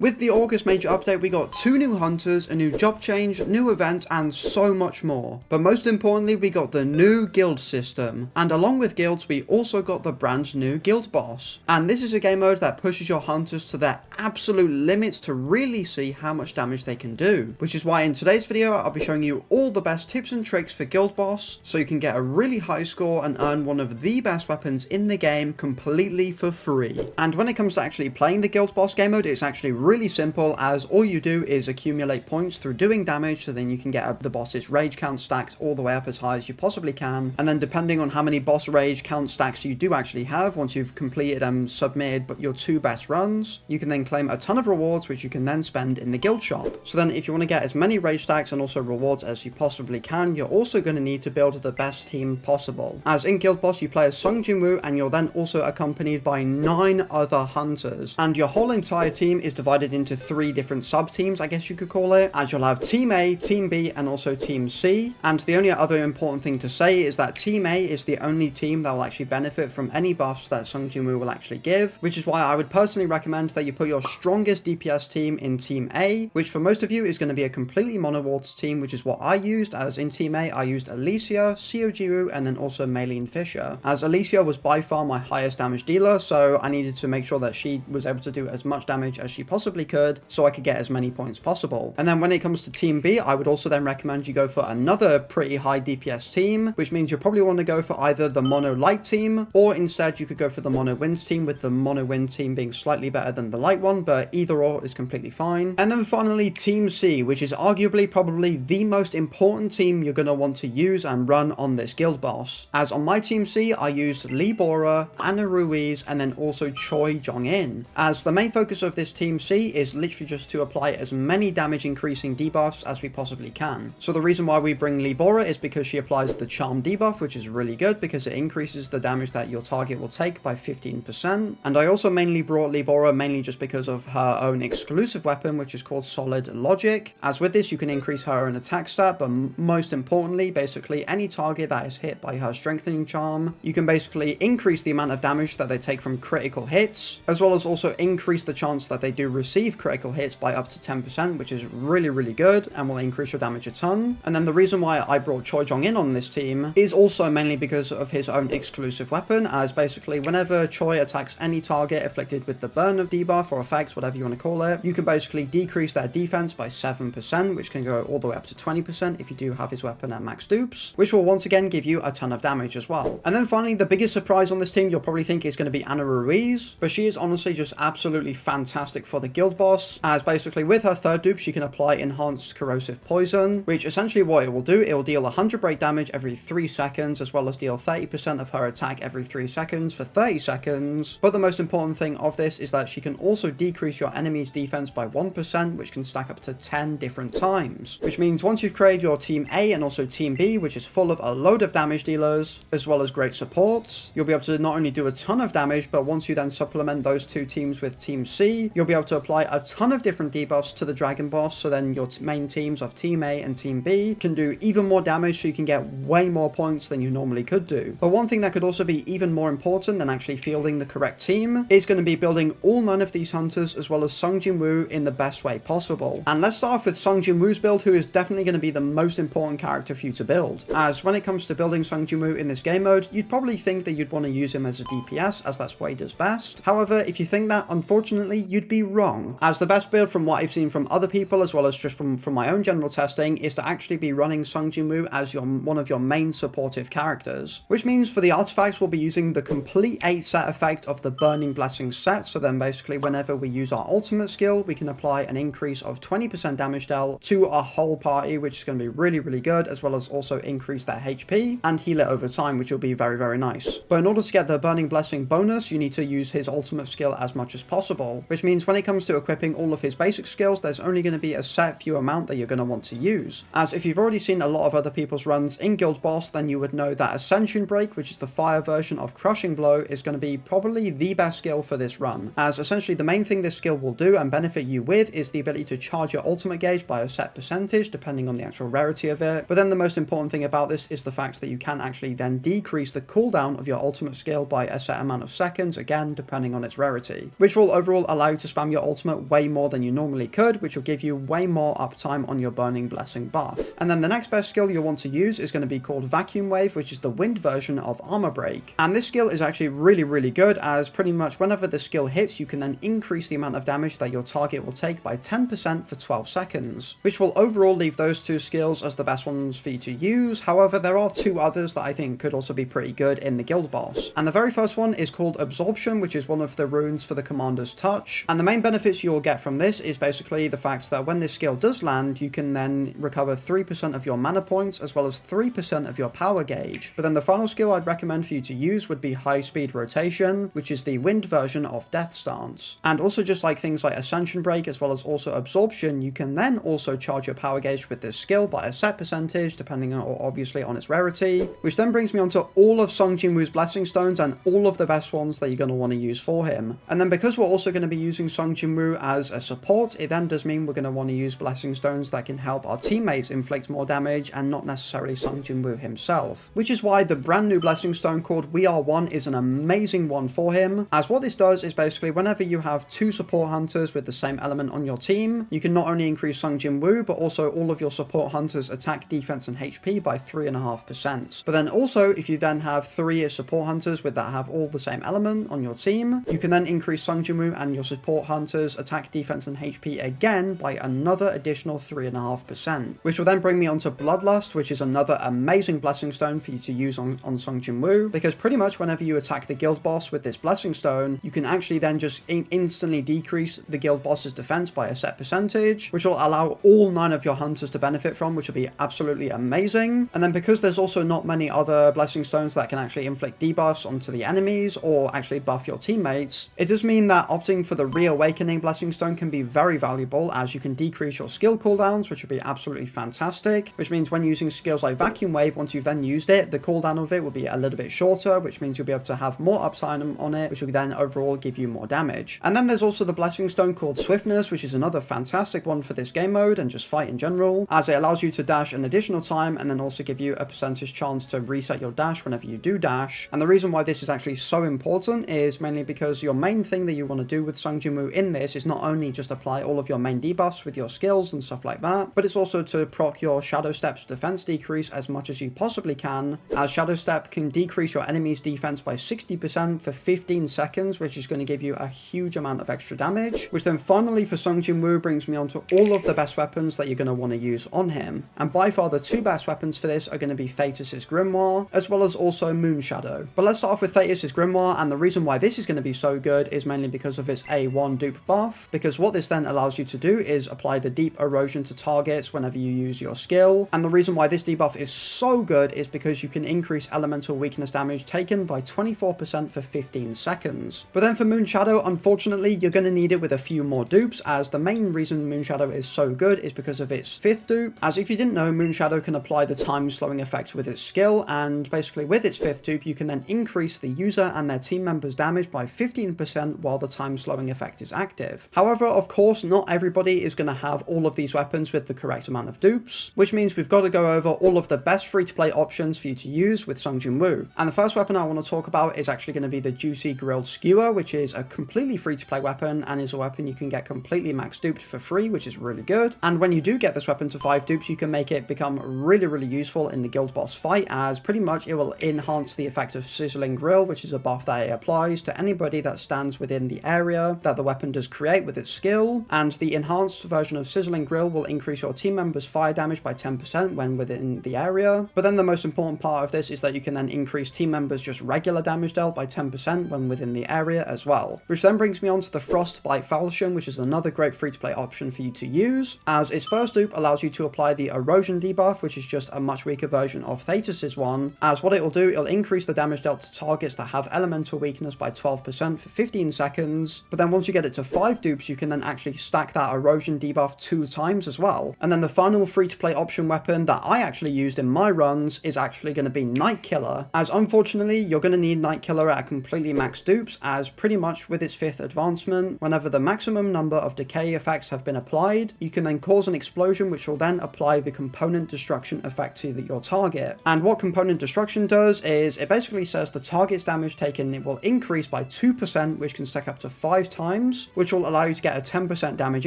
With the August major update, we got 2 new hunters, a new job change, new events, and so much more. But most importantly, we got the new guild system. And along with guilds, we also got the brand new guild boss. And this is a game mode that pushes your hunters to their absolute limits to really see how much damage they can do. Which is why in today's video, I'll be showing you all the best tips and tricks for guild boss, so you can get a really high score and earn one of the best weapons in the game completely for free. And when it comes to actually playing the guild boss game mode, it's actually really simple, as all you do is accumulate points through doing damage, so then you can get the boss's rage count stacked all the way up as high as you possibly can. And then depending on how many boss rage count stacks you do actually have, once you've completed and submitted your 2 best runs, you can then claim a ton of rewards which you can then spend in the guild shop. So then if you want to get as many rage stacks and also rewards as you possibly can, you're also going to need to build the best team possible. As in guild boss, you play as Jinwoo, and you're then also accompanied by 9 other hunters, and your whole entire team is divided into 3 different sub-teams, I guess you could call it, as you'll have Team A, Team B, and also Team C. And the only other important thing to say is that Team A is the only team that will actually benefit from any buffs that Jinwoo will actually give, which is why I would personally recommend that you put your strongest DPS team in Team A, which for most of you is going to be a completely mono wards team, which is what I used, as in Team A I used Alicia, Jinwoo, and then also Maylene Fisher, as Alicia was by far my highest damage dealer, so I needed to make sure that she was able to do as much damage as she possibly could, so I could get as many points possible. And then when it comes to Team B, I would also then recommend you go for another pretty high DPS team, which means you probably want to go for either the mono light team, or instead you could go for the mono wind team, with the mono wind team being slightly better than the light one, but either or is completely fine. And then finally Team C, which is arguably probably the most important team you're going to want to use and run on this guild boss. As on my Team C, I used Lee Bora, Anna Ruiz, and then also Choi Jong-in. As the main focus of this Team C is literally just to apply as many damage increasing debuffs as we possibly can. So the reason why we bring Lee Bora is because she applies the charm debuff, which is really good because it increases the damage that your target will take by 15%. And I also mainly brought Lee Bora mainly just because of her own exclusive weapon, which is called Solid Logic. As with this, you can increase her own attack stat, but most importantly, basically any target that is hit by her strengthening charm, you can basically increase the amount of damage that they take from critical hits, as well as also increase the chance that they do receive critical hits by up to 10%, which is really good and will increase your damage a ton. And then the reason why I brought Choi Jong-in on this team is also mainly because of his own exclusive weapon, as basically whenever Choi attacks any target afflicted with the burn of debuff or effect, whatever you want to call it, you can basically decrease their defense by 7%, which can go all the way up to 20% if you do have his weapon at max dupes, which will once again give you a ton of damage as well. And then finally, the biggest surprise on this team you'll probably think is going to be Anna Ruiz, but she is honestly just absolutely fantastic for the guild boss, as basically with her 3rd dupe she can apply enhanced corrosive poison, which essentially what it will do, it will deal 100 break damage every 3 seconds, as well as deal 30% of her attack every 3 seconds for 30 seconds. But the most important thing of this is that she can also decrease your enemy's defense by 1%, which can stack up to 10 different times, which means once you've created your Team A and also Team B, which is full of a load of damage dealers as well as great supports, you'll be able to not only do a ton of damage, but once you then supplement those 2 teams with Team C, you'll be able to apply a ton of different debuffs to the dragon boss, so then your main teams of Team A and Team B can do even more damage, so you can get way more points than you normally could do. But one thing that could also be even more important than actually fielding the correct team is going to be building all 9 of these hunters as well as Jinwoo in the best way possible. And let's start off with Jinwoo's build, who is definitely going to be the most important character for you to build, as when it comes to building Jinwoo in this game mode, you'd probably think that you'd want to use him as a DPS, as that's what he does best. However, if you think that, unfortunately you'd be wrong, as the best build from what I've seen from other people as well as just from my own general testing is to actually be running Jinwoo as one of your main supportive characters, which means for the artifacts we'll be using the complete 8 set effect of the Burning Blessing set. So then basically whenever we use our ultimate skill, we can apply an increase of 20% damage dealt to our whole party, which is going to be really good, as well as also increase their HP and heal it over time, which will be very nice. But in order to get the Burning Blessing bonus, you need to use his ultimate skill as much as possible, which means when it comes to equipping all of his basic skills, there's only going to be a set few amount that you're going to want to use. As if you've already seen a lot of other people's runs in Guild Boss, then you would know that Ascension Break, which is the fire version of Crushing Blow, is going to be probably the best skill for this run, as essentially the main thing this skill will do and benefit you with is the ability to charge your ultimate gauge by a set percentage depending on the actual rarity of it. But then the most important thing about this is the fact that you can actually then decrease the cooldown of your ultimate skill by a set amount of seconds, again depending on its rarity, which will overall allow you to spam your ultimate way more than you normally could, which will give you way more uptime on your Burning Blessing buff. And then the next best skill you'll want to use is going to be called Vacuum Wave, which is the wind version of Armor Break. And this skill is actually really good, as pretty much whenever the skill hits, you can then increase the amount of damage that your target will take by 10% for 12 seconds, which will overall leave those two skills as the best ones for you to use. However, there are two others that I think could also be pretty good in the guild boss. And the very first one is called Absorption, which is one of the runes for the Commander's Touch. And the main benefits you'll get from this is basically the fact that when this skill does land, you can then recover 3% of your mana points as well as 3% of your power gauge. But then the final skill I'd recommend for you to use would be High Speed Rotation, which is the wind version of Death Stance. And also just like things like Ascension Break as well as also Absorption, you can then also charge your power gauge with this skill by a set percentage, depending on obviously on its rarity, which then brings me on to all of Sung Jinwoo's Blessing Stones and all of the best ones that you're going to want to use for him. And then because we're also going to be using Sung Jinwoo as a support, it then does mean we're going to want to use Blessing Stones that can help our teammates inflict more damage and not necessarily Sung Jinwoo himself. Which is why the brand new Blessing Stone called We Are One is an amazing one for him, as what this does is basically whenever you have two support hunters with the same element on your team, you can not only increase Sung Jinwoo, but also all of your support hunters' attack, defense, and HP by 3.5%. But then also, if you then have 3 support hunters that have all the same element on your team, you can then increase Sung Jinwoo and your support hunters' attack, defense, and HP again by another additional 3.5%. Which will then bring me on to Bloodlust, which is another amazing Blessing Stone for you to use on Sung Jinwoo, because pretty much whenever you attack the guild boss with this Blessing Stone, you can actually then just instantly decrease the guild boss's defense by a set percentage, which will allow all 9 of your hunters to benefit from, which will be absolutely amazing. And then because there's also not many other Blessing Stones that can actually inflict debuffs onto the enemies or actually buff your teammates, it does mean that opting for the Reawakening Blessing Stone can be very valuable, as you can decrease your skill cooldowns, which would be absolutely fantastic, which means when using skills like Vacuum Wave, once you've then used it, the cooldown of it will be a little bit shorter, which means you'll be able to have more uptime on it, which will then overall give you more damage. And then there's also the Blessing Stone called Swiftness, which is another fantastic one for this game mode and just fight in general, as it allows you to dash an additional time and then also give you a percentage chance to reset your dash whenever you do dash. And the reason why this is actually so important is mainly because your main thing that you want to do with Sung Jinwoo in this is not only just apply all of your main debuffs with your skills and stuff like that, but it's also to proc your Shadow Step's defense decrease as much as you possibly can, as Shadow Step can decrease your enemy's defense by 60% for 15 seconds, which is going to give you a huge amount of extra damage, which then finally for Sung Jinwoo brings me on to all of the best weapons that you're going to want to use on him. And by far the 2 best weapons for this are going to be Thetis' Grimoire, as well as also Moon Shadow. But let's start off with Thetis' Grimoire, and the reason why this is going to be so good is mainly because of its A1 dupe buff, because what this then allows you to do is apply the deep erosion to targets whenever you use your skill. And the reason why this debuff is so good is because you can increase elemental weakness damage taken by 24% for 15 seconds. But then for Moon Shadow, unfortunately, you're going to need it with a few more dupes, as the main reason Moon Shadow is so good is because of its 5th dupe, as if you didn't know, Moon Shadow can apply the time slowing effect with its skill, and basically with its 5th dupe you can then increase the user and their team members damage by 15% while the time slowing effect is active. However, of course, not everybody is going to have all of these weapons with the correct amount of dupes, which means we've got to go over all of the best free-to-play options for you to use with Sung Jinwoo. And the first weapon I want to talk about is actually going to be the Juicy Grilled Skewer, which is a completely free-to-play weapon and is a weapon you can get completely max duped for free, which is really good. And when you do get this weapon to 5 dupes, you can make it become really useful in the guild boss fight, as pretty much it will enhance the effect of Sizzling Grill, which is a buff that it applies to anybody that stands within the area that the weapon does create with its skill. And the enhanced version of Sizzling Grill will increase your team members' fire damage by 10% when within the area. But then the most important part of this is that you can then increase team members' just regular damage dealt by 10% when within the area as well. Which then brings me on to the Frostbite Falchion, which is another great free-to-play option for you to use, as its first dupe allows you to apply the Erosion debuff, which is just a much weaker version of Thetis' one, as what it will do, it'll increase the damage dealt to targets that have elemental weakness by 12% for 15 seconds, but then once you get it to 5 dupes, you can then actually stack that Erosion debuff 2 times as well. And then the final free-to-play option weapon that I actually used in my runs is actually going to be Night Killer, as unfortunately you're going to need Night Killer at completely max dupes, as pretty much with its 5th advancement, whenever the maximum number of decay effects have been applied, you can then cause an explosion which will then apply the component destruction effect to your target. And what component destruction does is it basically says the target's damage taken will increase by 2%, which can stack up to 5 times, which will allow you to get a 10% damage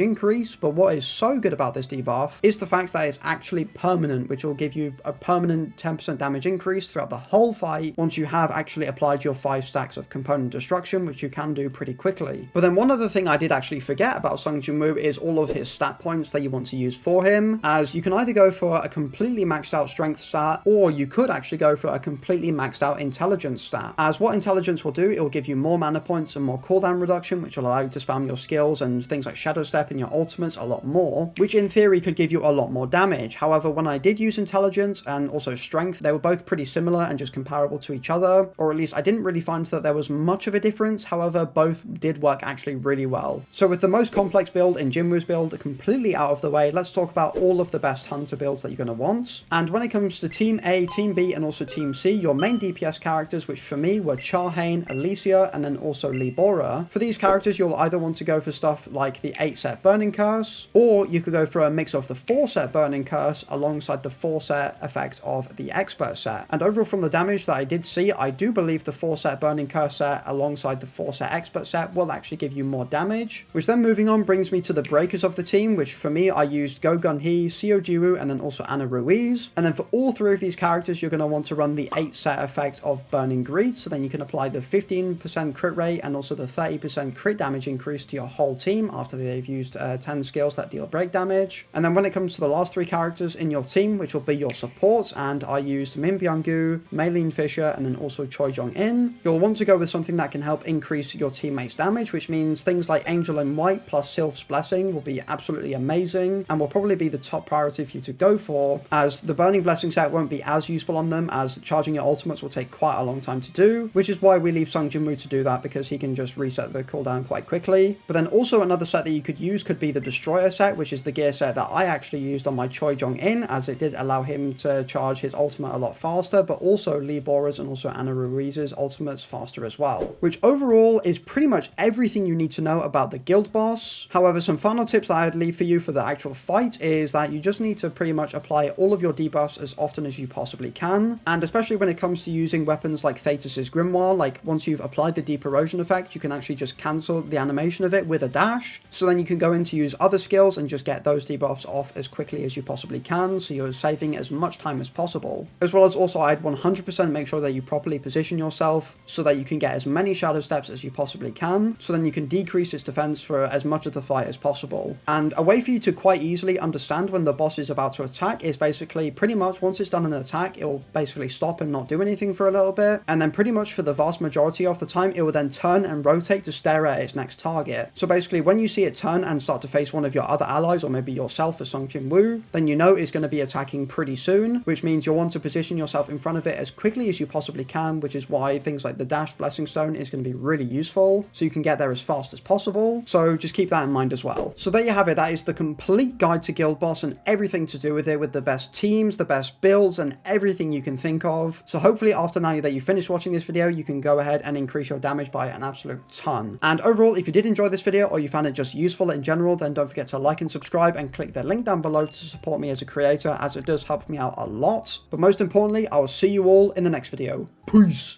increase. But what is so good about this debuff is the fact that it's actually permanent, which will give you a permanent 10% damage increase throughout the whole fight once you have actually applied your 5 stacks of component destruction, which you can do pretty quickly. But then one other thing I did actually forget about Sung Jinwoo is all of his stat points that you want to use for him, as you can either go for a completely maxed out strength stat, or you could actually go for a completely maxed out intelligence stat. As what intelligence will do, it will give you more mana points and more cooldown reduction, which will allow you to spam your skills and things like Shadow Step and your ultimates a lot more, which in theory could give you a lot more damage. However, when I did use intelligence and also strength, they were both pretty similar and just comparable to each other, or at least I didn't really find that there was much of a difference. However, both did work actually really well. So with the most complex build in Jinwoo's build completely out of the way, let's talk about all of the best hunter builds that you're going to want. And when it comes to Team A, Team B, and also Team C, your main DPS characters, which for me were Charhain, Alicia, and then also Lee Bora. For these characters, you'll either want to go for stuff like the 8-set Burning Curse, or you could go for a mix of the 4-set Burning Curse alongside the 4-set effect of the Expert set. And overall from the damage that I did see, I do believe the 4-set Burning Curse set alongside the 4-set Expert set will actually give you more damage, which then moving on brings me to the breakers of the team, which for me I used Go Gun Hee, Seo Jiwoo, and then also Ana Ruiz. And then for all 3 of these characters, you're going to want to run the 8-set effect of Burning Greed, so then you can apply the 15% crit rate and also the 30% crit damage increase to your whole team after they've used 10 skills that deal break damage. And then when it comes to the last 3 characters in your team, which will be your supports, and I used Min Byung-gu, Maylene Fisher, and then also Choi Jong-in, you'll want to go with something that can help increase your teammates' damage, which means things like Angel in White plus Sylph's Blessing will be absolutely amazing and will probably be the top priority for you to go for, as the Burning Blessing set won't be as useful on them, as charging your ultimates will take quite a long time to do, which is why we leave Sung Jinwoo to do that, because he can just reset the cooldown quite quickly. But then also another set that you could use could be the Destroyer set, which is the gear set that I actually used on my Choi Jong-in, as it did allow him to charge his ultimate a lot faster, but also Lee Bora's and also Ana Ruiz's ultimates faster as well, which overall is pretty much everything you need to know about the guild boss. However, some final tips that I'd leave for you for the actual fight is that you just need to pretty much apply all of your debuffs as often as you possibly can, and especially when it comes to using weapons like Thetis's Grimoire, like once you've applied the Deep Erosion effect, you can actually just cancel the animation of it with a dash, so then you can go in to use other skills and just get those debuffs off as quickly as you possibly can, so you're saving as much time as possible. As well as also, I'd 100% make sure that you properly position yourself so that you can get as many Shadow Steps as you possibly can, so then you can decrease its defense for as much of the fight as possible. And a way for you to quite easily understand when the boss is about to attack is basically pretty much once it's done an attack, it will basically stop and not do anything for a little bit, and then pretty much for the vast majority of the time, it will then turn and rotate to stare at its next target. So basically, when you see it turn and start to face one of your other allies, or maybe yourself as Sung Jinwoo, then you know it's going to be attacking pretty soon, which means you'll want to position yourself in front of it as quickly as you possibly can, which is why things like the Dash Blessing Stone is going to be really useful, so you can get there as fast as possible. So just keep that in mind as well. So there you have it. That is the complete guide to Guild Boss and everything to do with it, with the best teams, the best builds, and everything you can think of. So hopefully after now that you finish watching this video, you can go ahead and increase your damage by an absolute ton. And overall, if you did enjoy this video or you found it just useful in general, then don't forget to like and subscribe and click the link down below to support me as a creator, as it does help me out a lot. But most importantly, I will see you all in the next video. Peace!